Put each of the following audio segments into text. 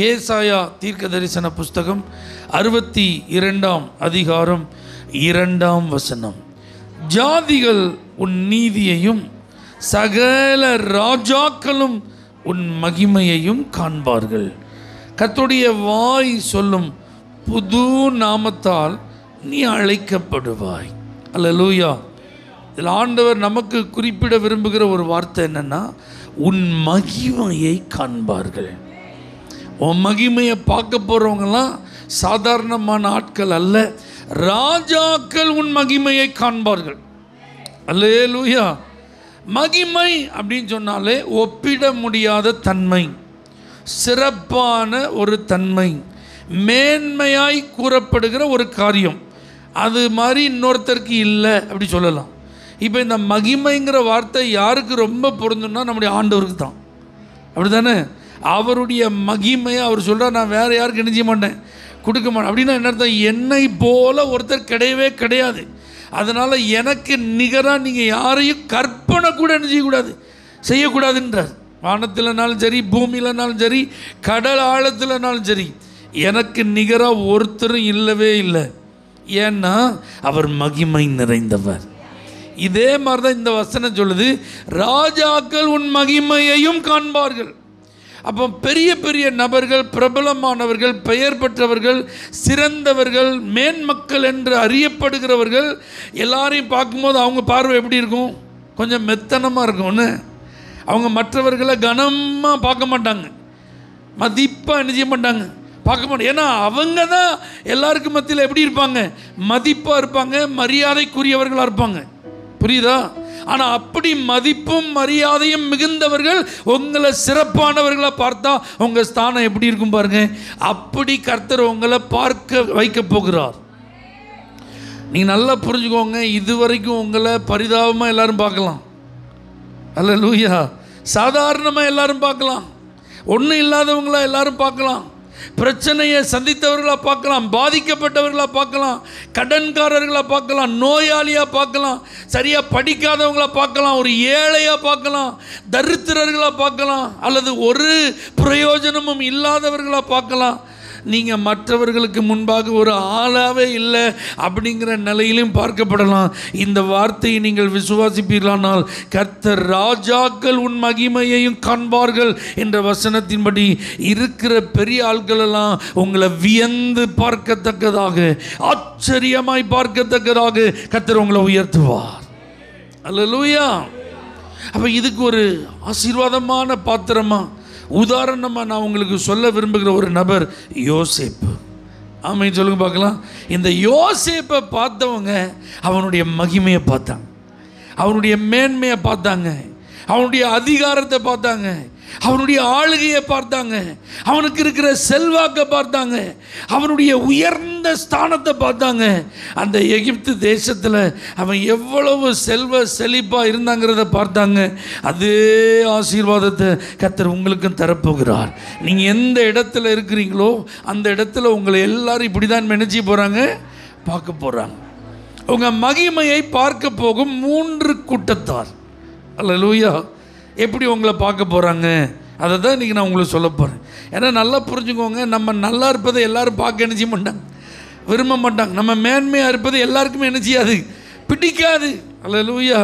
ஏசாயா தீர்க்க தரிசன புஸ்தகம் 62ஆம் அதிகாரம் 2ஆம் வசனம். ஜாதிகள் உன் நீதியையும் சகல ராஜாக்களும் உன் மகிமையையும் காண்பார்கள். கர்த்தருடைய வாய் சொல்லும் புது நாமத்தால் நீ அழைக்கப்படுவாய். அல்லேலூயா. இதில் ஆண்டவர் நமக்கு குறிப்பிட விரும்புகிற ஒரு வார்த்தை என்னன்னா, உன் மகிமையை காண்பார்கள். உன் மகிமையை பார்க்க போகிறவங்களாம் சாதாரணமான ஆட்கள் அல்ல, ராஜாக்கள் உன் மகிமையை காண்பார்கள். அல்லேலூயா. மகிமை அப்படின்னு சொன்னாலே ஒப்பிட முடியாத தன்மை, சிறப்பான ஒரு தன்மை, மேன்மையாய் கூறப்படுகிற ஒரு காரியம். அது மாதிரி இன்னொருத்தருக்கு இல்லை அப்படி சொல்லலாம். இப்போ இந்த மகிமைங்கிற வார்த்தை யாருக்கு ரொம்ப பொருந்தும்னா நம்முடைய ஆண்டவருக்கு தான். அப்படி தானே? அவருடைய மகிமையை அவர் சொல்கிறார், நான் வேறு யாருக்கு என்ன செய்ய மாட்டேன், கொடுக்க மாட்டேன். அப்படின்னா என்ன அர்த்தம்? என்னை போல ஒருத்தர் கிடையவே கிடையாது. அதனால் எனக்கு நிகராக நீங்கள் யாரையும் கற்பனை கூட என்ன செய்யக்கூடாது, செய்யக்கூடாதுன்றார். வானத்தில்னாலும் சரி, பூமியிலனாலும் சரி, கடல் ஆழத்தில்னாலும் சரி, எனக்கு நிகராக ஒருத்தரும் இல்லவே இல்லை. ஏன்னா அவர் மகிமை நிறைந்தவர். இதே மாதிரி தான் இந்த வசனம் சொல்லுது, ராஜாக்கள் உன் மகிமையையும் காண்பார்கள். அப்போ பெரிய பெரிய நபர்கள், பிரபலமானவர்கள், பெயர் பெற்றவர்கள், சிறந்தவர்கள், மேன்மக்கள் என்று அறியப்படுகிறவர்கள் எல்லாரையும் பார்க்கும்போது அவங்க பார்வை எப்படி இருக்கும்? கொஞ்சம் மெத்தனமாக இருக்கும்னு. அவங்க மற்றவர்களை கனமாக பார்க்க மாட்டாங்க, மதிப்பாக என்ன செய்ய மாட்டாங்க, பார்க்க மாட்டாங்க. ஏன்னா அவங்க தான் எல்லாருக்கும் மத்தியில் எப்படி இருப்பாங்க, மதிப்பாக இருப்பாங்க, மரியாதைக்குரியவர்களாக இருப்பாங்க. புரியுதா? ஆனால் அப்படி மதிப்பும் மரியாதையும் மிகுந்தவர்கள் உங்களை சிறப்பானவர்களாக பார்த்தா உங்கள் ஸ்தானம் எப்படி இருக்கும் பாருங்க. அப்படி கர்த்தர் உங்களை பார்க்க வைக்க போகிறார். நீங்கள் நல்லா புரிஞ்சுக்கோங்க. இதுவரைக்கும் உங்களை பரிதாபமாக எல்லாரும் பார்க்கலாம், அல்லேலூயா. சாதாரணமாக எல்லாரும் பார்க்கலாம், ஒன்றும் இல்லாதவங்களா எல்லாரும் பார்க்கலாம், பிரச்சனையை சந்தித்தவர்களாக பார்க்கலாம், பாதிக்கப்பட்டவர்களாக பார்க்கலாம், கடன்காரர்களாக பார்க்கலாம், நோயாளியாக பார்க்கலாம், சரியாக படிக்காதவங்களாக பார்க்கலாம், ஒரு ஏழையாக பார்க்கலாம், தரித்திரர்களாக பார்க்கலாம், அல்லது ஒரு பிரயோஜனமும் இல்லாதவர்களாக பார்க்கலாம். நீங்கள் மற்றவர்களுக்கு முன்பாக ஒரு ஆளாகவே இல்லை அப்படிங்கிற நிலையிலும் பார்க்கப்படலாம். இந்த வார்த்தையை நீங்கள் விசுவாசிப்பீர்களானால், கர்த்தர் ராஜாக்கள் உன் மகிமையையும் காண்பார்கள் என்ற வசனத்தின்படி இருக்கிற பெரிய ஆட்களெல்லாம் உங்களை வியந்து பார்க்கத்தக்கதாக, ஆச்சரியமாய் பார்க்கத்தக்கதாக கர்த்தர் உங்களை உயர்த்துவார். அல்லேலூயா. அப்போ இதுக்கு ஒரு ஆசீர்வாதமான பாத்திரமாக, உதாரணமாக நான் உங்களுக்கு சொல்ல விரும்புகிற ஒரு நபர் யோசேப்பு. ஆமாம், சொல்லுங்க பார்க்கலாம். இந்த யோசேப்பை பார்த்தவங்க அவனுடைய மகிமையை பார்த்தாங்க, அவனுடைய மேன்மையை பார்த்தாங்க, அவனுடைய அதிகாரத்தை பார்த்தாங்க, அவனுடைய ஆளுகையை பார்த்தாங்க, அவனுக்கு இருக்கிற செல்வாக்கை பார்த்தாங்க, அவனுடைய உயர்ந்த ஸ்தானத்தை பார்த்தாங்க. அந்த எகிப்து தேசத்தில் அவன் எவ்வளவு செல்வ செழிப்பாக இருந்தாங்கிறத பார்த்தாங்க. அதே ஆசீர்வாதத்தை கர்த்தர் உங்களுக்கும் தரப்போகிறார். நீங்கள் எந்த இடத்துல இருக்கிறீங்களோ அந்த இடத்துல உங்களை எல்லாரும் இப்படி தான் நினைச்சி போகிறாங்க, பார்க்க போகிறாங்க. உங்கள் மகிமையை பார்க்க போகும் 3 கூட்டத்தார். அல்லேலூயா. எப்படி உங்களை பார்க்க போகிறாங்க அதை தான் இன்றைக்கி நான் உங்களுக்கு சொல்ல போகிறேன். ஏன்னா நல்லா புரிஞ்சுக்கோங்க, நம்ம நல்லா இருப்பதை எல்லோரும் பார்க்க என்ன செய்ய மாட்டாங்க, விரும்ப மாட்டாங்க. நம்ம மேன்மையாக இருப்பது எல்லாருக்குமே என்ன செய்யாது, பிடிக்காது. அல்லேலூயா.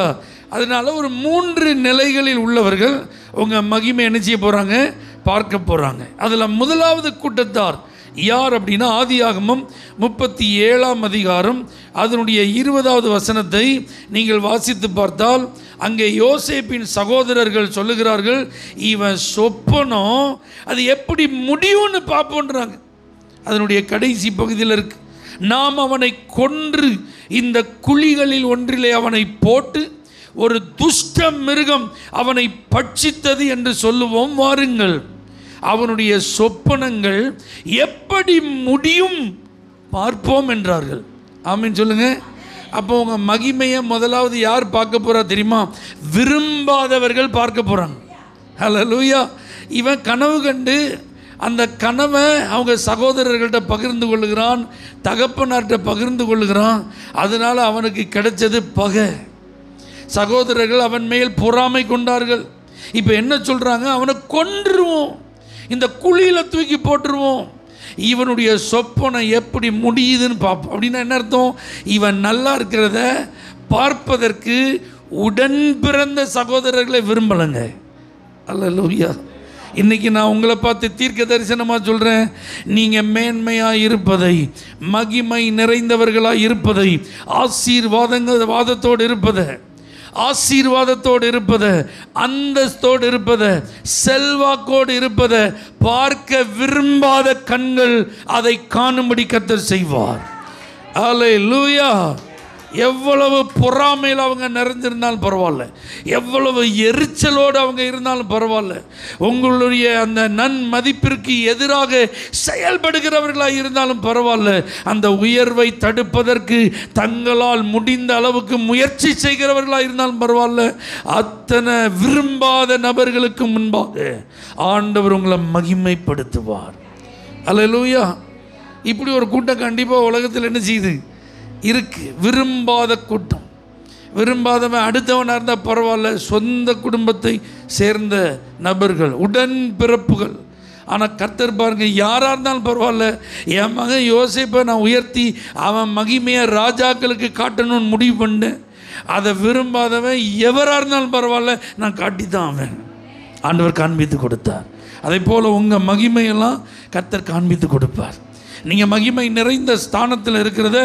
அதனால் ஒரு 3 நிலைகளில் உள்ளவர்கள் உங்கள் மகிமை என்ன செய்ய போகிறாங்க, பார்க்க போகிறாங்க. அதில் முதலாவது கூட்டத்தார் யார் அப்படின்னா, ஆதியாகமம் 37ஆம் அதிகாரம் அதனுடைய 20வது வசனத்தை நீங்கள் வாசித்து பார்த்தால், அங்கே யோசேப்பின் சகோதரர்கள் சொல்லுகிறார்கள், இவன் சொப்பனம் அது எப்படி முடியும்னு பார்ப்போன்றாங்க. அதனுடைய கடைசி பகுதியில் இருக்கு, நாம் அவனை கொன்று இந்த குழிகளில் ஒன்றிலே அவனை போட்டு ஒரு துஷ்ட மிருகம் அவனை பட்சித்தது என்று சொல்லுவோம், வாருங்கள். அவனுடைய சொப்பனங்கள் எப்படி முடியும் பார்ப்போம் என்றார்கள். ஆமீன் சொல்லுங்க. அப்போ உங்கள் மகிமையை முதலாவது யார் பார்க்க போகிறா தெரியுமா? விரும்பாதவர்கள் பார்க்க போகிறாங்க. ஹல்லேலூயா. இவன் கனவு கண்டு அந்த கனவை அவங்க சகோதரர்கள்ட்ட பகிர்ந்து கொள்ளுகிறான், தகப்பனார்கிட்ட பகிர்ந்து கொள்ளுகிறான். அதனால் அவனுக்கு கிடைச்சது பகை. சகோதரர்கள் அவன் மேல் பொறாமை கொண்டார்கள். இப்போ என்ன சொல்கிறாங்க, அவனை கொன்றுவோம். இந்த குழியில் தூக்கி போட்டுருவோம். இவனுடைய சொப்பனை எப்படி முடியுதுன்னு பார்ப்போம். அப்படின்னா என்ன அர்த்தம்? இவன் நல்லா இருக்கிறத பார்ப்பதற்கு உடன் பிறந்த சகோதரர்களை விரும்பலைங்க. அல்லேலூயா. இன்றைக்கி நான் உங்களை பார்த்து தீர்க்க தரிசனமாக சொல்கிறேன். நீங்கள் மேன்மையாக இருப்பதை, மகிமை நிறைந்தவர்களாக இருப்பதை, வாதத்தோடு இருப்பதை, ஆசீர்வாதத்தோடு இருப்பதை, அந்தஸ்தோடு இருப்பதை, செல்வாக்கோடு இருப்பதை பார்க்க விரும்பாத கண்கள் அதை காணும்படி கர்த்தர் செய்வார். அல்லேலூயா. எவ்வளவு பொறாமையில் அவங்க நிறைஞ்சிருந்தாலும் பரவாயில்ல, எவ்வளவு எரிச்சலோடு அவங்க இருந்தாலும் பரவாயில்ல, உங்களுடைய அந்த நன்மதிப்பிற்கு எதிராக செயல்படுகிறவர்களாக இருந்தாலும் பரவாயில்ல, அந்த உயர்வை தடுப்பதற்கு தங்களால் முடிந்த அளவுக்கு முயற்சி செய்கிறவர்களாக இருந்தாலும் பரவாயில்ல, அத்தனை விரும்பாத நபர்களுக்கு முன்பாக ஆண்டவர் உங்களை மகிமைப்படுத்துவார். அல்லேலூயா. இப்படி ஒரு கூட்டம் கண்டிப்பாக உலகத்தில் என்ன செய்யுது? இருக்கு. விரும்பாத கூட்டம். விரும்பாதவன் அடுத்தவனாக இருந்தால் பரவாயில்ல, சொந்த குடும்பத்தை சேர்ந்த நபர்கள், உடன் பிறப்புகள். ஆனால் கர்த்தர் பாருங்க, யாராக இருந்தாலும் பரவாயில்ல, என் மகன் யோசேப்பை நான் உயர்த்தி அவன் மகிமையை ராஜாக்களுக்கு காட்டணும்னு முடிவு பண்ணேன். அதை விரும்பாதவன் எவராக இருந்தாலும் பரவாயில்ல, நான் காட்டி தான் அவன் ஆண்டவர் காண்பித்து கொடுத்தார். அதே போல் உங்கள் மகிமையெல்லாம் கர்த்தர் காண்பித்து கொடுப்பார். நீங்கள் மகிமை நிறைந்த ஸ்தானத்தில் இருக்கிறத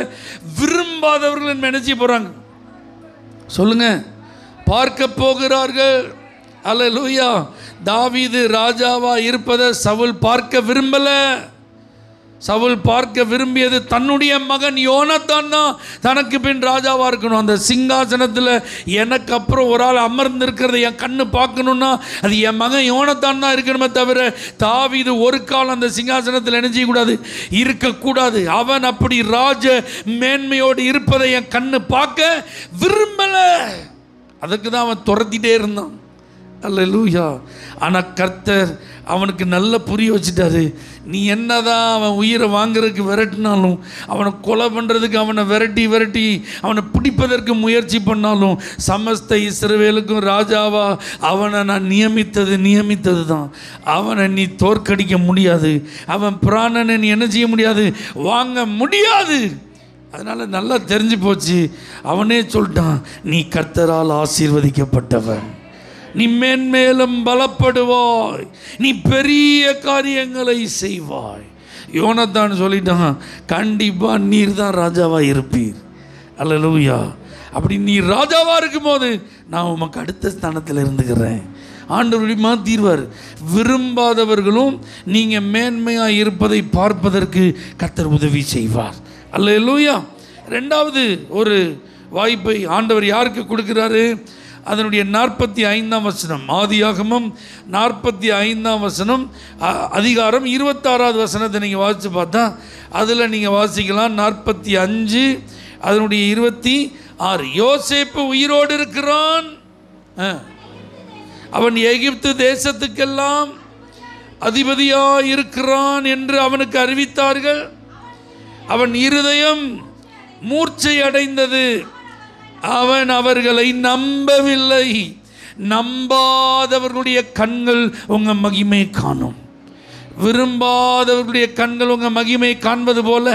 விரும்பாதவர்கள் நினைச்சு போகிறாங்க. சொல்லுங்க, பார்க்க போகிறார்கள். அல்லேலூயா. தாவீது ராஜாவா இருப்பதை சவுல் பார்க்க விரும்பலை. சவுல் பார்க்க விரும்பியது தன்னுடைய மகன் யோனத்தான் தான் தனக்கு பின் ராஜாவாக இருக்கணும். அந்த சிங்காசனத்தில் எனக்கு அப்புறம் ஒரு ஆள் அமர்ந்திருக்கிறத என் கண்ணு பார்க்கணுன்னா அது என் மகன் யோனத்தான் தான் இருக்கணுமே தவிர தாவீது ஒரு காலம் அந்த சிங்காசனத்தில் என்ன செய்யக்கூடாது? இருக்கக்கூடாது. அவன் அப்படி ராஜ மேன்மையோடு இருப்பதை என் கண்ணு பார்க்க விரும்பலை. அதுக்கு தான் அவன் துரத்திட்டே இருந்தான். அல்லேலூயா. ஆனால் கர்த்தர் அவனுக்கு நல்ல புரிய வச்சுட்டாரு. நீ என்னதான் அவன் உயிரை வாங்குறதுக்கு விரட்டினாலும், அவனை கொலை பண்ணுறதுக்கு அவனை விரட்டி அவனை பிடிப்பதற்கு முயற்சி பண்ணாலும், சமஸ்த இஸ்ரவேலுக்கும் ராஜாவா அவனை நான் நியமித்தது தான். அவனை நீ தோற்கடிக்க முடியாது. அவன் பிராணனை நீ என்ன செய்ய முடியாது? வாங்க முடியாது. அதனால் நல்லா தெரிஞ்சு போச்சு. அவனே சொல்லிட்டான், நீ கர்த்தரால் ஆசீர்வதிக்கப்பட்டவன், நீ மேன்மேலும் பலப்படுவாய், நீ பெரிய காரியங்களை செய்வாய். யோனத்தான் சொல்லிட்டான், கண்டிப்பாக நீர் தான் ராஜாவாக இருப்பீர். அல்லேலூயா. அப்படி நீ ராஜாவாக இருக்கும்போது நான் உமக்கு அடுத்த ஸ்தானத்தில் இருந்துக்கிறேன். ஆண்டவர் மாற்றிடுவார். விரும்பாதவர்களும் நீங்கள் மேன்மையாக இருப்பதை பார்ப்பதற்கு கர்த்தர் உதவி செய்வார். அல்லேலூயா. ரெண்டாவது ஒரு வாய்ப்பை ஆண்டவர் யாருக்கு கொடுக்குறாரு? அதனுடைய 45ஆம் வசனம், ஆதியாகமம் 45ஆம் வசனம், அதிகாரம் 26வது வசனத்தை நீங்கள் வாசித்து பார்த்தா அதில் நீங்கள் வாசிக்கலாம். 45 அதனுடைய 26. யோசேப்பு உயிரோடு இருக்கிறான், அவன் எகிப்து தேசத்துக்கெல்லாம் அதிபதியாக இருக்கிறான் என்று அவனுக்கு அறிவித்தார்கள். அவன் இருதயம் மூர்ச்சை அடைந்தது, அவன் அவர்களை நம்பவில்லை. நம்பாதவர்களுடைய கண்கள் உங்கள் மகிமை காணும். விரும்பாதவர்களுடைய கண்கள் உங்கள் மகிமை காண்பது போல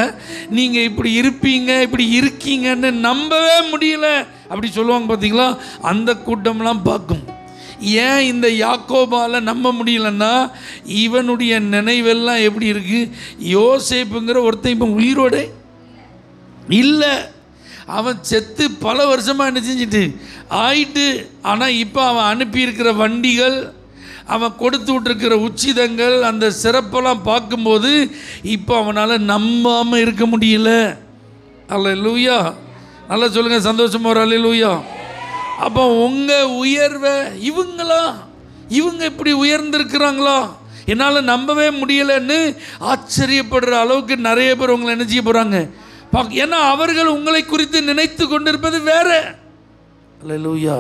நீங்கள் இப்படி இருப்பீங்க, இப்படி இருக்கீங்கன்னு நம்பவே முடியல அப்படி சொல்லுவாங்க பார்த்தீங்களா? அந்த கூட்டம்லாம் பார்க்கும். ஏன் இந்த யாக்கோபால் நம்ப முடியலன்னா, இவனுடைய நினைவெல்லாம் எப்படி இருக்குது? யோசேப்புங்கிற ஒருத்தன் இப்போ உயிரோடு இல்லை, அவன் செத்து பல வருஷமாக என்ன செஞ்சிட்டு ஆயிட்டு. ஆனால் இப்போ அவன் அனுப்பியிருக்கிற வண்டிகள், அவன் கொடுத்து விட்டுருக்கிற உச்சிதங்கள், அந்த சிறப்பெல்லாம் பார்க்கும்போது இப்போ அவனால் நம்பாமல் இருக்க முடியல. அல்லேலூயா. நல்லா சொல்லுங்கள், சந்தோஷமாக ஒரு அல்லேலூயா. அப்போ உங்கள் உயர்வை இவங்க இப்படி உயர்ந்திருக்கிறாங்களா, என்னால் நம்பவே முடியலைன்னு ஆச்சரியப்படுற அளவுக்கு நிறைய பேர் உங்களை என்ன செய்ய போகிறாங்க? ஏன்னா அவர்கள் உங்களை குறித்து நினைத்து கொண்டிருப்பது வேற. அல்லேலூயா.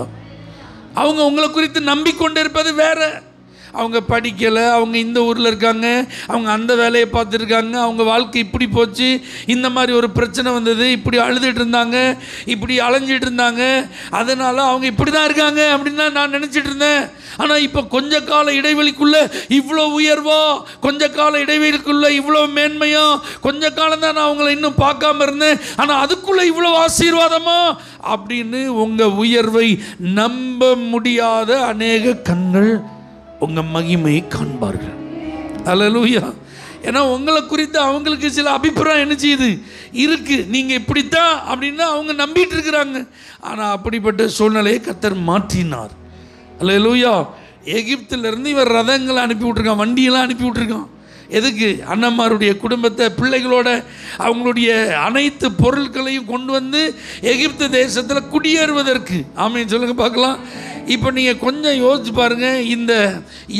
அவங்க உங்களை குறித்து நம்பிக்கொண்டிருப்பது வேற. அவங்க படிக்கலை, அவங்க இந்த ஊரில் இருக்காங்க, அவங்க அந்த வேலையை பார்த்துருக்காங்க, அவங்க வாழ்க்கை இப்படி போச்சு, இந்த மாதிரி ஒரு பிரச்சனை வந்தது, இப்படி அழுதுட்டு இருந்தாங்க, இப்படி அலைஞ்சிட்டு இருந்தாங்க, அதனால் அவங்க இப்படி தான் இருக்காங்க அப்படின்னு தான் நான் நினச்சிட்டு இருந்தேன். ஆனால் இப்போ கொஞ்ச கால இடைவெளிக்குள்ளே இவ்வளோ உயர்வா, கொஞ்ச கால இடைவெளிக்குள்ளே இவ்வளோ மேன்மையா, கொஞ்ச காலம் தான் நான் அவங்கள இன்னும் பார்க்காம இருந்தேன், ஆனால் அதுக்குள்ளே இவ்வளோ ஆசீர்வாதமா அப்படின்னு உங்கள் உயர்வை நம்ப முடியாத அநேக கண்கள் உங்கள் மகிமையை காண்பார்கள். அல்லேலூயா. ஏன்னா உங்களை குறித்து அவங்களுக்கு சில அபிப்பிராயம் என்ன செய்யுது இருக்குது, நீங்கள் இப்படித்தான் அப்படின்னா அவங்க நம்பிட்டு இருக்கிறாங்க. ஆனால் அப்படிப்பட்ட சூழ்நிலையை கர்த்தர் மாற்றினார். அல்லேலூயா. எகிப்திலிருந்து இவர் ரதங்களை அனுப்பி விட்ருக்கான், வண்டியெல்லாம் அனுப்பி விட்ருக்கான். எதுக்கு? அண்ணம்மாருடைய குடும்பத்தை பிள்ளைகளோட அவங்களுடைய அனைத்து பொருட்களையும் கொண்டு வந்து எகிப்து தேசத்தில் குடியேறுவதற்கு. ஆமென் சொல்லுங்க பார்க்கலாம். இப்போ நீங்கள் கொஞ்சம் யோசிச்சு பாருங்கள், இந்த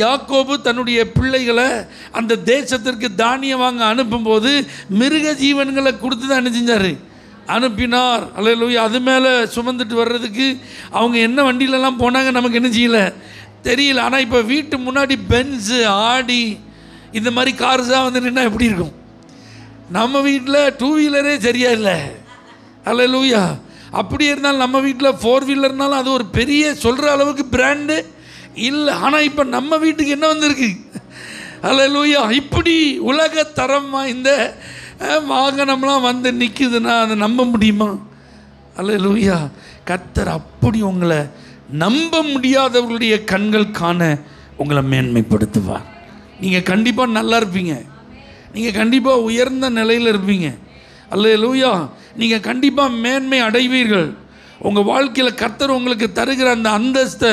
யாக்கோபு தன்னுடைய பிள்ளைகளை அந்த தேசத்திற்கு தானியம் வாங்க அனுப்பும்போது மிருக ஜீவன்களை கொடுத்து தான் என்ன செஞ்சார்? அனுப்பினார். அல்லேலூயா. அது மேலே சுமந்துட்டு வர்றதுக்கு அவங்க என்ன வண்டியிலலாம் போனாங்க நமக்கு என்ன செய்யலை, தெரியல. ஆனால் இப்போ வீட்டு முன்னாடி பென்ஸு, ஆடி, இந்த மாதிரி கார்ஸாக வந்து நின்னா எப்படி இருக்கும்? நம்ம வீட்டில் 2 வீலரே சரியா இல்லை. அல்லேலூயா. அப்படியே இருந்தாலும் நம்ம வீட்டில் 4 வீலர்னாலும் அது ஒரு பெரிய சொல்கிற அளவுக்கு பிராண்டு இல்லை. ஆனால் இப்போ நம்ம வீட்டுக்கு என்ன வந்திருக்கு? அல்லேலூயா. இப்படி உலக தரம் இந்த வாகனம்லாம் வந்து நிற்குதுன்னா அதை நம்ப முடியுமா? அல்லேலூயா. கர்த்தர் அப்படி உங்களை நம்ப முடியாதவர்களுடைய கண்கள் காண உங்களை மேன்மைப்படுத்துவார். நீங்கள் கண்டிப்பாக நல்லா இருப்பீங்க, நீங்கள் கண்டிப்பாக உயர்ந்த நிலையில் இருப்பீங்க. அல்லேலூயா. நீங்கள் கண்டிப்பாக மேன்மை அடைவீர்கள். உங்கள் வாழ்க்கையில் கர்த்தர் உங்களுக்கு தருகிற அந்த அந்தஸ்தை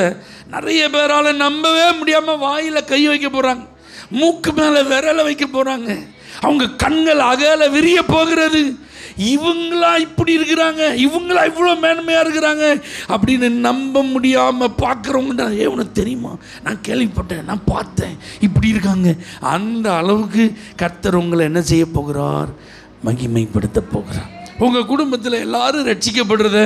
நிறைய பேரால் நம்பவே முடியாமல் வாயில் கை வைக்க போகிறாங்க, மூக்கு மேலே விரலை வைக்க போகிறாங்க, அவங்க கண்கள் அகல விரிய போகிறது. இவங்களா இப்படி இருக்கிறாங்க, இவங்களா இவ்வளோ மேன்மையாக இருக்கிறாங்க அப்படின்னு நம்ப முடியாமல் பார்க்குறவங்க, உனக்கு தெரியுமா, நான் கேள்விப்பட்டேன், நான் பார்த்தேன், இப்படி இருக்காங்க. அந்த அளவுக்கு கர்த்தர் உங்களை என்ன செய்ய போகிறார்? மகிமைப்படுத்த போகிறார். உங்கள் குடும்பத்தில் எல்லாரும் ரட்சிக்கப்படுறத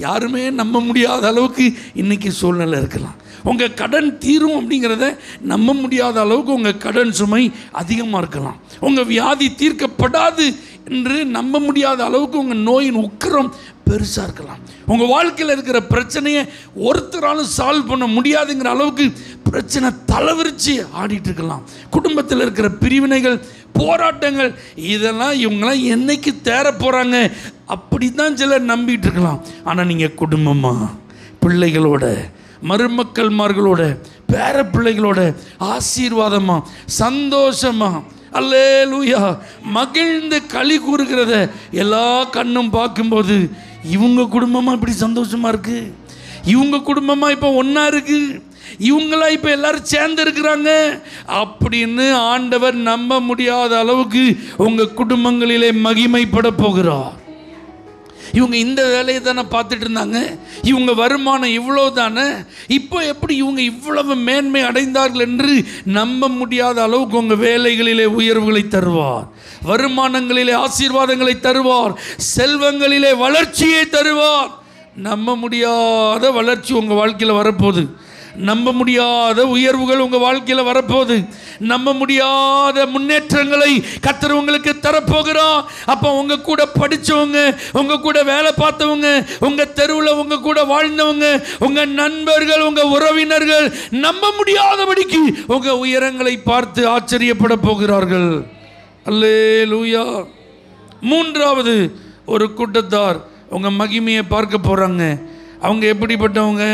யாருமே நம்ப முடியாத அளவுக்கு இன்றைக்கி சூழ்நிலை இருக்கலாம். உங்கள் கடன் தீரும் அப்படிங்கிறத நம்ப முடியாத அளவுக்கு உங்கள் கடன் சுமை அதிகமாக இருக்கலாம். உங்கள் வியாதி தீர்க்கப்படாது என்று நம்ப முடியாத அளவுக்கு உங்கள் நோயின் உக்கிரம் பெருசாக இருக்கலாம். உங்கள் வாழ்க்கையில் இருக்கிற பிரச்சனையை ஒருத்தராலும் சால்வ் பண்ண முடியாதுங்கிற அளவுக்கு பிரச்சனை தலைவிரிச்சு ஆடிட்டு இருக்கலாம். குடும்பத்தில் இருக்கிற பிரிவினைகள், போராட்டங்கள், இதெல்லாம் இவங்களாம் என்னைக்கு தேர போகிறாங்க அப்படி தான் சிலர் நம்பிட்டு இருக்கலாம். ஆனால் நீங்கள் குடும்பமாக, பிள்ளைகளோட, மருமக்கள்மார்களோட, பேர பிள்ளைகளோட ஆசீர்வாதமா, சந்தோஷமா, அல்லேலூயா, மகிழ்ந்து களி கூறுகிறத எல்லா கண்ணும் பார்க்கும்போது இவங்க குடும்பமாக இப்படி சந்தோஷமாக இருக்குது, இவங்க குடும்பமாக இப்போ ஒன்றா இருக்குது, இவங்களா இப்போ எல்லாரும் சேர்ந்து இருக்கிறாங்க அப்படின்னு ஆண்டவர் நம்ப முடியாத அளவுக்கு உங்கள் குடும்பங்களிலே மகிமைப்பட போகிறார். இவங்க இந்த வேலையை தானே பார்த்துட்டு இருந்தாங்க, இவங்க வருமானம் இவ்வளோ தானே, இப்போ எப்படி இவங்க இவ்வளவு மேன்மை அடைந்தார்கள் என்று நம்ப முடியாத அளவுக்கு உங்கள் வேலைகளிலே உயர்வுகளை தருவார், வருமானங்களிலே ஆசீர்வாதங்களை தருவார், செல்வங்களிலே வளர்ச்சியை தருவார். நம்ப முடியாத வளர்ச்சி உங்கள் வாழ்க்கையில் வரப்போகுது, நம்ப முடியாத உயர்வுகள் உங்கள் வாழ்க்கையில் வரப்போகுது, நம்ப முடியாத முன்னேற்றங்களை கர்த்தர் உங்களுக்கு தரப்போகிறார். அப்போ உங்கள் கூட படித்தவங்க, உங்கள் கூட வேலை பார்த்தவங்க, உங்கள் தெருவில் உங்கள் கூட வாழ்ந்தவங்க, உங்கள் நண்பர்கள், உங்கள் உறவினர்கள் நம்ப முடியாதபடிக்கு உங்கள் உயரங்களை பார்த்து ஆச்சரியப்பட போகிறார்கள். அல்லேலூயா. மூன்றாவது ஒரு கூட்டத்தார் உங்கள் மகிமையை பார்க்க போகிறாங்க. அவங்க எப்படிப்பட்டவங்க?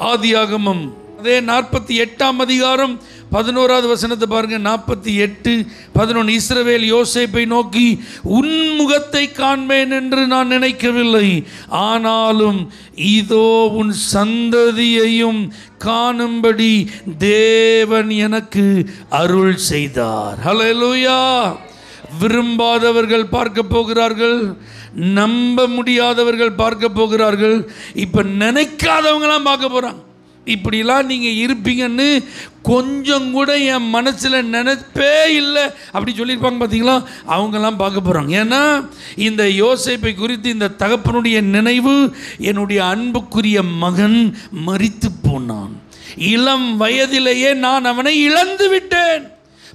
ஆதியாகமம் அதே 48ஆம் அதிகாரம் 11வது வசனத்தை பாருங்க. 48:11. இஸ்ரவேல் யோசேப்பை நோக்கி, உன் முகத்தை காண்பேன் என்று நான் நினைக்கவில்லை, ஆனாலும் இதோ உன் சந்ததியையும் காணும்படி தேவன் எனக்கு அருள் செய்தார். ஹல்லேலூயா. விரும்பாதவர்கள் பார்க்க போகிறார்கள், நம்ப முடியாதவர்கள் பார்க்க போகிறார்கள், இப்போ நினைக்காதவங்களாம் பார்க்க போகிறாங்க. இப்படிலாம் நீங்கள் இருப்பீங்கன்னு கொஞ்சம் கூட என் மனசில் நினைப்பே இல்லை அப்படி சொல்லியிருப்பாங்க பார்த்தீங்களா, அவங்கெல்லாம் பார்க்க போகிறாங்க. ஏன்னா இந்த யோசேப்பை குறித்து இந்த தகப்பனுடைய நினைவு, என்னுடைய அன்புக்குரிய மகன் மரித்து போனான், இளம் வயதிலேயே நான் அவனை இழந்து விட்டேன்.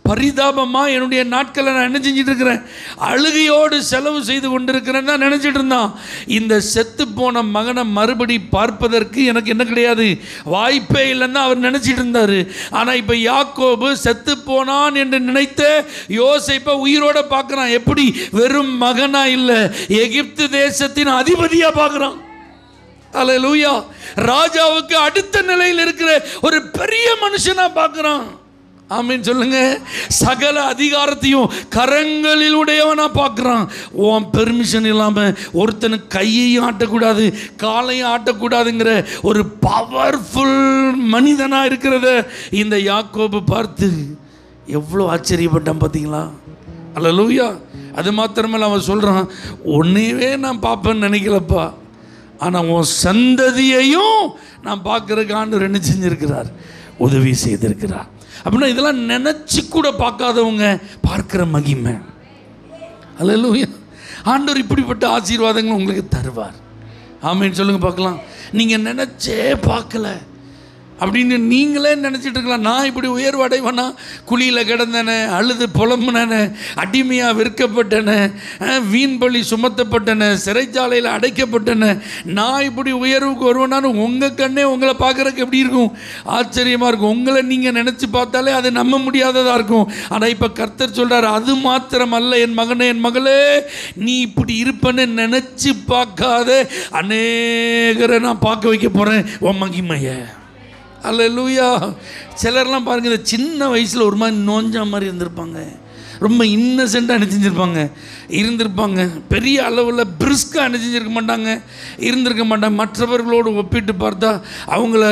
பரிதாபமாக என்னுடைய நாட்களை நான் என்ன செஞ்சிட்டு இருக்கிறேன், அழுகையோடு செலவு செய்து கொண்டிருக்கிறேன் தான் நினச்சிட்டு இருந்தான். இந்த செத்து போன மகனை மறுபடி பார்ப்பதற்கு எனக்கு என்ன கிடையாது, வாய்ப்பே இல்லைன்னு அவர் நினச்சிட்டு இருந்தார். ஆனால் இப்போ யாக்கோபு செத்து போனான் என்று நினைத்த யோசேப்பை உயிரோட பார்க்குறான். எப்படி? வெறும் மகனா இல்லை, எகிப்து தேசத்தின் அதிபதியாக பார்க்குறான். அல்லேலூயா. ராஜாவுக்கு அடுத்த நிலையில் இருக்கிற ஒரு பெரிய மனுஷனா பார்க்குறான். ஆமீன் சொல்லுங்க. சகல அதிகாரத்தையும் கரங்களில் உடையவனா பார்க்குறான். உன் பெர்மிஷன் இல்லாமல் ஒருத்தனுக்கு கையையும் ஆட்டக்கூடாது, காலையும் ஆட்டக்கூடாதுங்கிற ஒரு பவர்ஃபுல் மனிதனாக இருக்கிறத இந்த யாக்கோபு பார்த்து எவ்வளோ ஆச்சரியப்பட்டான் பார்த்தீங்களா? அல்லேலூயா. அது மாத்திரமல்ல, அவன் சொல்கிறான், உன்னையவே நான் பார்ப்பேன்னு நினைக்கலப்பா, ஆனால் உன் சந்ததியையும் நான் பார்க்குறதுக்கு ஆண்டவர் என்ன செஞ்சிருக்கிறார், உதவி செய்திருக்கிறார். அப்படின்னா இதெல்லாம் நினச்சி கூட பார்க்காதவங்க பார்க்குற மகிமை. அல்லேலூயா. ஆண்டவர் இப்படிப்பட்ட ஆசீர்வாதங்கள் உங்களுக்கு தருவார். ஆமீன் சொல்லுங்கள் பார்க்கலாம். நீங்கள் நினச்சே பார்க்கல அப்படின்னு நீங்களே நினச்சிட்டு இருக்கலாம். நான் இப்படி உயர்வு அடைவேனா, குழியில் கிடந்தேனே, அழுது புலம்புனேனே, அடிமையாக விற்கப்பட்டேனே, வீண் பழி சுமத்தப்பட்டேனே, சிறைச்சாலையில் அடைக்கப்பட்டேனே, நான் இப்படி உயர்வுக்கு வருவேனான்னு உங்கள் கண்ணே உங்களை பார்க்குறதுக்கு எப்படி இருக்கும், ஆச்சரியமாக இருக்கும். உங்களை நீங்கள் நினச்சி பார்த்தாலே அது நம்ப முடியாததாக இருக்கும். ஆனால் இப்போ கர்த்தர் சொல்கிறார், அது மாத்திரம் அல்ல என் மகனே, என் மகளே, நீ இப்படி இருப்பேன்னு நினச்சி பார்க்காத அநேகரை நான் பார்க்க வைக்க போகிறேன் உன் மகிமையை. அல்லேலூயா. சிலர்லாம் பாருங்கள், இந்த சின்ன வயசில் ஒரு மாதிரி நோஞ்சா மாதிரி இருந்திருப்பாங்க, ரொம்ப இன்னசென்ட்டாக இருந்திருப்பாங்க, பெரிய அளவில் பிரிஸ்காக இருந்திருக்க மாட்டாங்க. மற்றவர்களோடு ஒப்பிட்டு பார்த்தா அவங்கள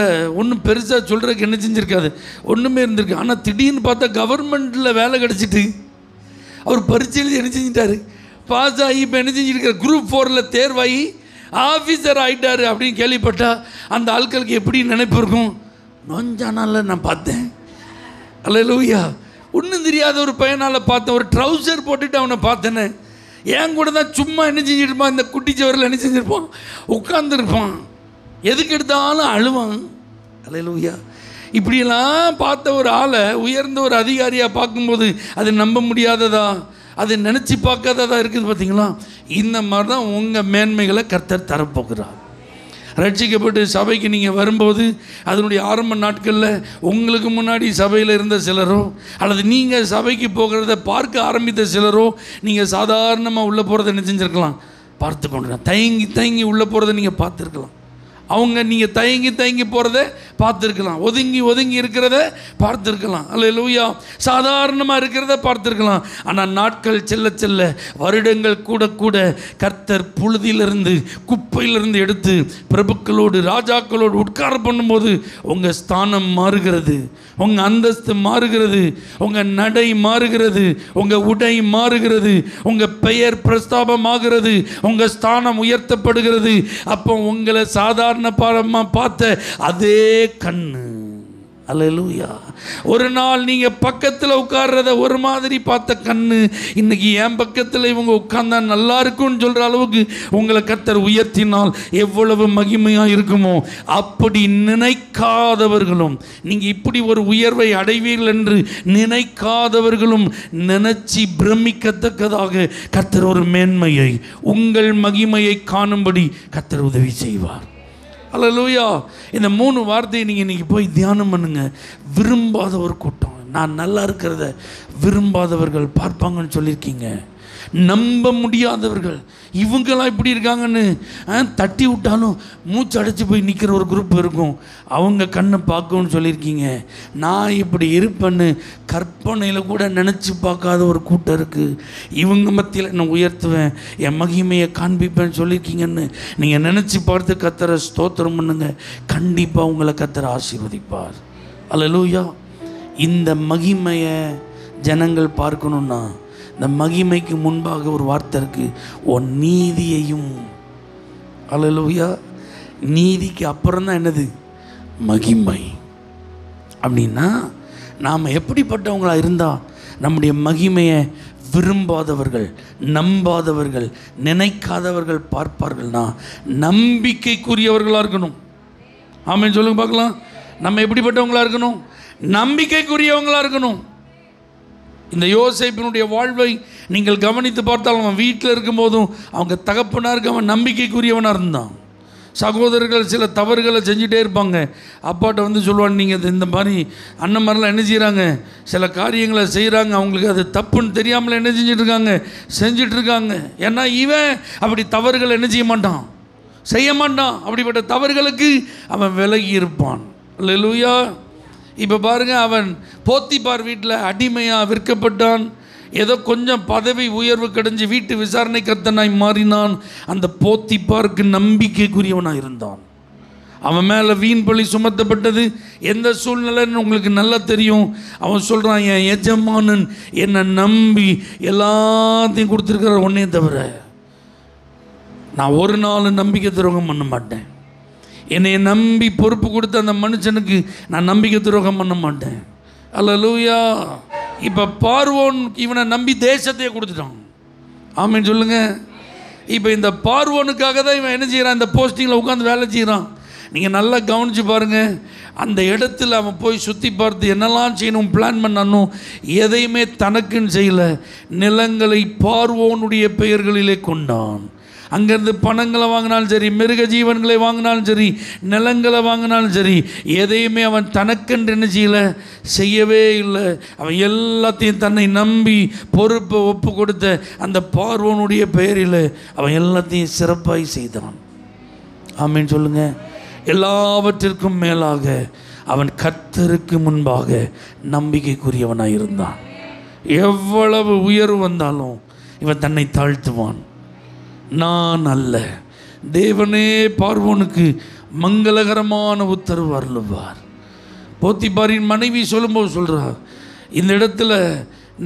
ஒன்றும் பெருசாக சொல்கிறதுக்கு என்ன செஞ்சுருக்காது, ஒன்றுமே இருந்திருக்கு. ஆனால் திடீர்னு பார்த்தா கவர்மெண்ட்டில் வேலை கிடச்சிட்டு அவர் பரீட்சை எழுதி என்ன செஞ்சிட்டாரு, பாஸ் ஆகி இப்போ என்ன செஞ்சுருக்கார், குரூப் 4 தேர்வாகி ஆஃபீஸர் ஆகிட்டார் அப்படின்னு கேள்விப்பட்டால் அந்த ஆட்களுக்கு எப்படி நினைப்பு இருக்கும், நொஞ்சானால நான் பார்த்தேன். அல்லேலூயா. ஒன்றும் தெரியாத ஒரு பையனால் பார்த்தேன், ஒரு ட்ரௌசர் போட்டுட்டு அவனை பார்த்தேனே, என் கூட தான் சும்மா என்ன செஞ்சுருப்பான், இந்த குட்டி சவரில் என்ன செஞ்சுருப்பான், உட்காந்துருப்பான், எதுக்கு எடுத்தாலும் அழுவான். அல்லேலூயா. இப்படியெல்லாம் பார்த்த ஒரு ஆளை உயர்ந்த ஒரு அதிகாரியாக பார்க்கும்போது அது நம்ப முடியாததா, அது நினச்சி பார்க்காததா இருக்குது பார்த்தீங்களா? இந்த மாதிரி தான் உங்கள் மேன்மைகளை கர்த்தர் தரப்போகிறார். ரட்சிக்கப்பட்டு சபைக்கு நீங்கள் வரும்போது அதனுடைய ஆரம்ப நாட்களில் உங்களுக்கு முன்னாடி சபையில் இருந்த சிலரோ அல்லது நீங்கள் சபைக்கு போகிறத பார்க்க ஆரம்பித்த சிலரோ நீங்கள் சாதாரணமாக உள்ளே போகிறத என்ன செஞ்சுருக்கலாம், பார்த்து கொண்டு தயங்கி உள்ளே போகிறத நீங்கள் பார்த்துருக்கலாம். அவங்க நீங்கள் தயங்கி போகிறத பார்த்துருக்கலாம், ஒதுங்கி இருக்கிறத பார்த்துருக்கலாம். அல்லேலூயா. சாதாரணமாக இருக்கிறத பார்த்துருக்கலாம். ஆனால் நாட்கள் செல்ல செல்ல, வருடங்கள் கூட கர்த்தர் புழுதியிலிருந்து குப்பையிலிருந்து எடுத்து பிரபுக்களோடு ராஜாக்களோடு உட்கார பண்ணும்போது உங்கள் ஸ்தானம் மாறுகிறது, உங்கள் அந்தஸ்து மாறுகிறது, உங்கள் நடை மாறுகிறது, உங்கள் உடை மாறுகிறது, உங்கள் பெயர் பிரஸ்தாபமாகிறது, உங்கள் ஸ்தானம் உயர்த்தப்படுகிறது. அப்போ உங்களை சாதாரண பாரமாக பார்த்த அதே கண்ணு, அல்லேலூயா, ஒரு நாள் நீங்கள் பக்கத்தில் உட்கார்றத ஒரு மாதிரி பார்த்த கண்ணு இன்னைக்கு என் பக்கத்தில் இவங்க உட்கார்ந்தா நல்லா இருக்கும்னு சொல்கிற அளவுக்கு உங்களை கர்த்தர் உயர்த்தினால் எவ்வளவு மகிமையாக இருக்குமோ. அப்படி நினைக்காதவர்களும், நீங்கள் இப்படி ஒரு உயர்வை அடைவீர்கள் என்று நினைக்காதவர்களும் நினைச்சி பிரமிக்கத்தக்கதாக கர்த்தர் ஒரு மேன்மையை, உங்கள் மகிமையை காணும்படி கர்த்தர் உதவி செய்வார். அல்லேலூயா. இந்த 3 வார்த்தையை நீங்கள் இன்றைக்கி போய் தியானம் பண்ணுங்க. விரும்பாத ஒரு கூட்டம், நான் நல்லா இருக்கிறத விரும்பாதவர்கள் பார்ப்பாங்கன்னு சொல்லியிருக்கீங்க. நம்ப முடியாதவர்கள், இவங்கெல்லாம் இப்படி இருக்காங்கன்னு தட்டி விட்டாலும் மூச்சு அடைச்சி போய் நிற்கிற ஒரு குரூப் இருக்கும், அவங்க கண்ணை பார்க்கணும்னு சொல்லியிருக்கீங்க. நான் இப்படி இருப்பேன்னு கற்பனையில் கூட நினச்சி பார்க்காத ஒரு கூட்டம் இருக்குது, இவங்க மத்தியில் நான் உயர்த்துவேன், என் மகிமையை காண்பிப்பேன்னு சொல்லியிருக்கீங்கன்னு நீங்கள் நினச்சி பார்த்து கர்த்தரை ஸ்தோத்திரம் பண்ணுங்க. கண்டிப்பாக உங்களை கர்த்தர் ஆசீர்வதிப்பார். அல்லேலூயா. இந்த மகிமையை ஜனங்கள் பார்க்கணுன்னா இந்த மகிமைக்கு முன்பாக ஒரு வார்த்தை இருக்கு, உன் நீதியையும். அல்லேலூயா. நீதிக்கு அப்புறம் தான் என்னது, மகிமை. அப்படின்னா நாம் எப்படிப்பட்டவங்களாக இருந்தால் நம்முடைய மகிமையை விரும்பாதவர்கள், நம்பாதவர்கள், நினைக்காதவர்கள் பார்ப்பார்கள்னா நம்பிக்கைக்குரியவர்களாக இருக்கணும். ஆமென் சொல்லுங்க பார்க்கலாம். நம்ம எப்படிப்பட்டவங்களா இருக்கணும்? நம்பிக்கைக்குரியவங்களா இருக்கணும். இந்த யோசேப்பினுடைய வாழ்வை நீங்கள் கவனித்து பார்த்தால், அவன் வீட்டில் இருக்கும்போதும் அவங்க தகப்பனாருக்கு அவன் நம்பிக்கைக்குரியவனாக இருந்தான். சகோதரர்கள் சில தவறுகளை செஞ்சுட்டே இருப்பாங்க. அப்பாட்ட வந்து சொல்லுவாங்க, நீங்கள் இந்த மாதிரி அண்ணன் மாதிரிலாம் என்ன செய்கிறாங்க, சில காரியங்களை செய்கிறாங்க, அவங்களுக்கு அது தப்புன்னு தெரியாமல் என்ன செஞ்சிட்ருக்காங்க. ஏன்னா இவன் அப்படி தவறுகள் என்ன செய்ய மாட்டான், செய்ய மாட்டான். அப்படிப்பட்ட தவறுகளுக்கு அவன் விலகி இருப்பான். அல்லேலூயா. இப்போ பாருங்கள், அவன் போத்திபார் வீட்டில் அடிமையாக விற்கப்பட்டான். ஏதோ கொஞ்சம் பதவி உயர்வு கிடைஞ்சி வீட்டு விசாரணை கர்த்தனாய் மாறினான். அந்த போத்திபாருக்கு நம்பிக்கைக்குரியவனாக இருந்தான். அவன் மேலே வீண் பழி சுமத்தப்பட்டது. எந்த சூழ்நிலைன்னு உங்களுக்கு நல்லா தெரியும். அவன் சொல்கிறான், என் எஜமானன் என்னை நம்பி எல்லாத்தையும் கொடுத்துருக்கிற ஒன்றே தவிர நான் ஒரு நாள் நம்பிக்கை துரோகம் பண்ண மாட்டேன். என்னை நம்பி பொறுப்பு கொடுத்த அந்த மனுஷனுக்கு நான் நம்பிக்கை துரோகம் பண்ண மாட்டேன். அல்லேலூயா. இப்போ பார்வோன் இவனை நம்பி தேசத்தையே கொடுத்துட்டான். ஆமென் சொல்லுங்க. இப்போ இந்த பார்வோனுக்காக தான் இவன் என்ன செய்கிறான், இந்த போஸ்டிங்கில் உட்காந்து வேலை செய்கிறான். நீங்கள் நல்லா கவனித்து பாருங்கள். அந்த இடத்துல அவன் போய் சுற்றி பார்த்து என்னெல்லாம் செய்யணும் பிளான் பண்ணணும், எதையுமே தனக்குன்னு செய்யலை. நிலங்களை பார்வோனுடைய பெயர்களிலே கொண்டான். அங்கேருந்து பணங்களை வாங்கினாலும் சரி, மிருக ஜீவன்களை வாங்கினாலும் சரி, நிலங்களை வாங்கினாலும் சரி, எதையுமே அவன் தனக்கென்று என்ன செய்யவே இல்லை. அவன் எல்லாத்தையும் தன்னை நம்பி பொறுப்பை ஒப்பு கொடுத்த அந்த பார்வோனுடைய பெயரில் அவன் எல்லாத்தையும் சிறப்பாய் செய்தான். ஆமென் சொல்லுங்க. எல்லாவற்றிற்கும் மேலாக அவன் கர்த்தருக்கு முன்பாக நம்பிக்கைக்குரியவனாக இருந்தான். எவ்வளவு உயர்வு வந்தாலும் இவன் தன்னை தாழ்த்துவான். நான் அல்ல, தேவனே பார்வோனுக்கு மங்களகரமான உத்தரவு அருளுவார். போத்திபாரின் மனைவி சொல்லும்போது சொல்கிறார், இந்த இடத்துல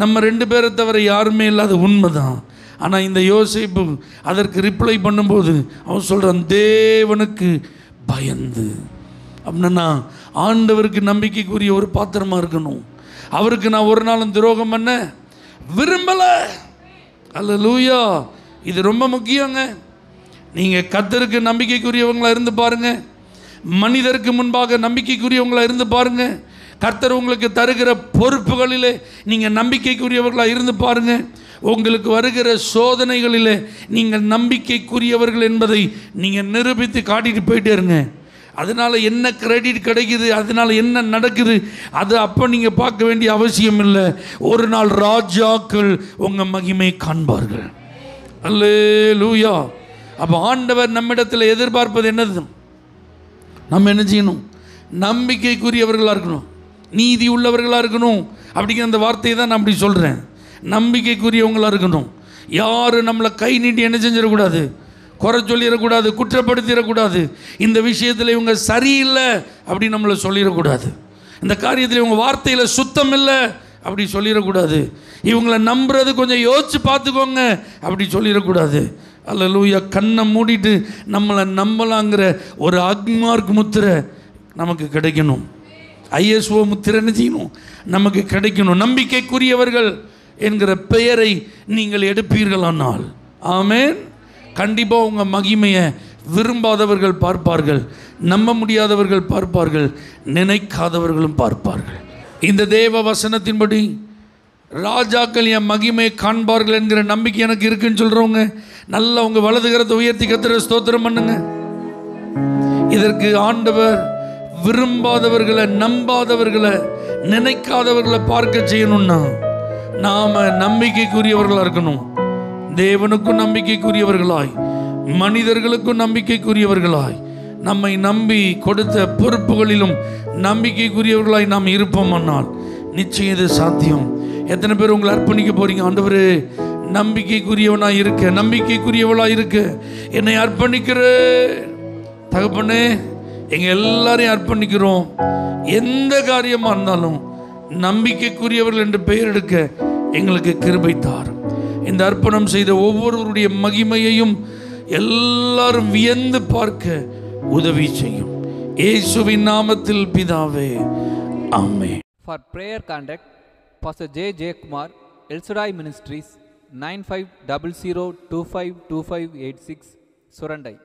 நம்ம 2 பேரை தவிர யாருமே இல்லாத உண்மைதான். ஆனால் இந்த யோசேப்பு அதற்கு ரிப்ளை பண்ணும்போது அவன் சொல்கிறான், தேவனுக்கு பயந்து. அப்படின்னா ஆண்டவருக்கு நம்பிக்கைக்குரிய ஒரு பாத்திரமாக இருக்கணும். அவருக்கு நான் ஒரு நாளும் துரோகம் பண்ண விரும்பலை. அல்லேலூயா. இது ரொம்ப முக்கியங்க. நீங்கள் கர்த்தருக்கு நம்பிக்கைக்குரியவங்களாக இருந்து பாருங்கள், மனிதருக்கு முன்பாக நம்பிக்கைக்குரியவங்களாக இருந்து பாருங்கள். கர்த்தர் உங்களுக்கு தருகிற பொறுப்புகளிலே நீங்கள் நம்பிக்கைக்குரியவர்களாக இருந்து பாருங்கள். உங்களுக்கு வருகிற சோதனைகளிலே நீங்கள் நம்பிக்கைக்குரியவர்கள் என்பதை நீங்கள் நிரூபித்து காட்டிட்டு போயிட்டே இருங்க. அதனால் என்ன கிரெடிட் கிடைக்குது, அதனால் என்ன நடக்குது, அது அப்போ நீங்கள் பார்க்க வேண்டிய அவசியம் இல்லை. ஒரு நாள் ராஜாக்கள் உங்கள் மகிமை காண்பார்கள். அல்லேலூயா. அப்போ ஆண்டவர் நம்மிடத்தில் எதிர்பார்ப்பது என்னது? நம்ம என்ன செய்யணும்? நம்பிக்கைக்குரியவர்களாக இருக்கணும், நீதி உள்ளவர்களாக இருக்கணும். அப்படிங்கிற அந்த வார்த்தையை தான் நான் அப்படி சொல்கிறேன். நம்பிக்கைக்குரியவங்களாக இருக்கணும். யாரும் நம்மளை கை நீட்டி என்ன செஞ்சிடக்கூடாது, குறை சொல்லிடக்கூடாது, குற்றப்படுத்திடக்கூடாது. இந்த விஷயத்தில் இவங்க சரியில்லை அப்படி நம்மளை சொல்லிடக்கூடாது. இந்த காரியத்தில் இவங்க வார்த்தையில் சுத்தம் இல்லை அப்படி சொல்லிடக்கூடாது. இவங்களை நம்புறது கொஞ்சம் யோசிச்சு பார்த்துக்கோங்க அப்படி சொல்லிடக்கூடாது. அல்லேலூயா. கண்ணை மூடிட்டு நம்மளை நம்பலாங்கிற ஒரு அக்மார்க் முத்திரை நமக்கு கிடைக்கணும். ஐஎஸ்ஓ முத்திரை என்ன செய்யணும், நமக்கு கிடைக்கணும். நம்பிக்கைக்குரியவர்கள் என்கிற பெயரை நீங்கள் எடுப்பீர்களானால் ஆமென், கண்டிப்பாக உங்கள் மகிமையை விரும்பாதவர்கள் பார்ப்பார்கள், நம்ப முடியாதவர்கள் பார்ப்பார்கள், நினைக்காதவர்களும் பார்ப்பார்கள். இந்த தேவ வசனத்தின்படி ராஜாக்கள் என் மகிமை காண்பார்கள் என்கிற நம்பிக்கை எனக்கு இருக்குன்னு சொல்கிறவங்க நல்லா உங்கள் வலது கரத்தை உயர்த்தி கர்த்தரை ஸ்தோத்திரம் பண்ணுங்க. இதற்கு ஆண்டவர் விரும்பாதவர்களை, நம்பாதவர்களை, நினைக்காதவர்களை பார்க்க செய்யணும்னா நாம் நம்பிக்கைக்குரியவர்களாக இருக்கணும். தேவனுக்கும் நம்பிக்கைக்குரியவர்களாய், மனிதர்களுக்கும் நம்பிக்கைக்குரியவர்களாய், நம்மை நம்பி கொடுத்த பொறுப்புகளிலும் நம்பிக்கைக்குரியவர்களாய் நாம் இருப்போமானால் நிச்சயம் இது சாத்தியம். எத்தனை பேர் உங்களை அர்ப்பணிக்க போறீங்க? ஆண்டவரே, நம்பிக்கைக்குரியவனாக இருக்க, நம்பிக்கைக்குரியவளாக இருக்க என்னை அர்ப்பணிக்கிற தகப்பனே. எங்கள் எல்லாரையும் அர்ப்பணிக்கிறோம். எந்த காரியமாக இருந்தாலும் நம்பிக்கைக்குரியவர்கள் என்று பெயர் எடுக்க எங்களுக்கு கிருபை தாரும். இந்த அர்ப்பணம் செய்த ஒவ்வொருவருடைய மகிமையையும் எல்லாரும் வியந்து பார்க்க உதவி செய்யும். இயேசுவின் நாமத்தில் பிதாவே, ஆமென். For prayer contact, Pastor J. Kumar, El Shaddai Ministries, 9500252586, Surandai.